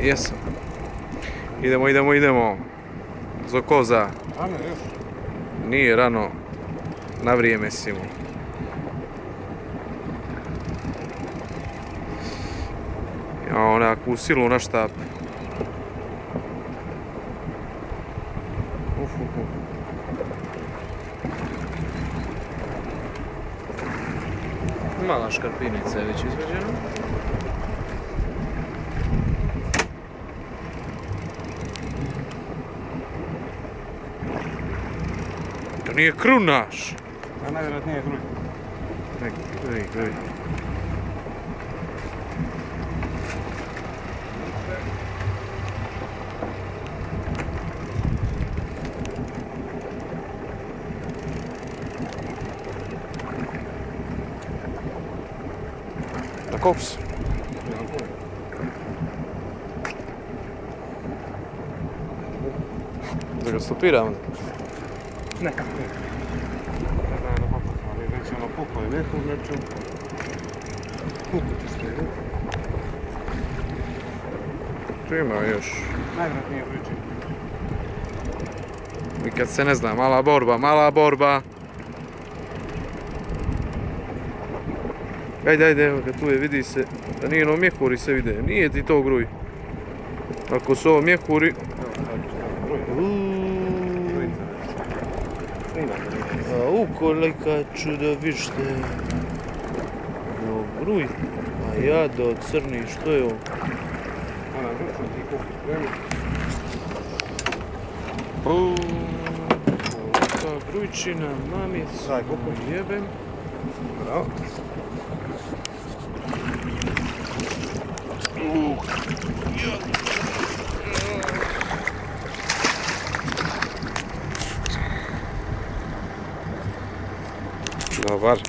Jesam. Idemo. Za koza. Rano još. Nije rano. Na vrijeme si mu. Ja, nekakvu silu na štap. Mala škarpinica je već izvađena. To nije krunaš. A najvjerojatnije je drugi. Gledaj. Na kops. Da ga stopiram. Ne. Ne da je na popas, ali već ono puklo je nekog, znači pukuti ste. Tu ima još. Najvjerojatnije vriđi. Nikad se ne zna, mala borba. Ajde, evo ga, tu je, vidi se, da nije ono mjehuri se vide, nije ti to gruj. Ako su ovo mjehuri... A kolika čudovište. Gruj, a jado crni, što je ovo? Ona ručno ti kupi spremi. Ta grujčina, mamica, Daj, kupuj. jebem. Bravo. Dobar.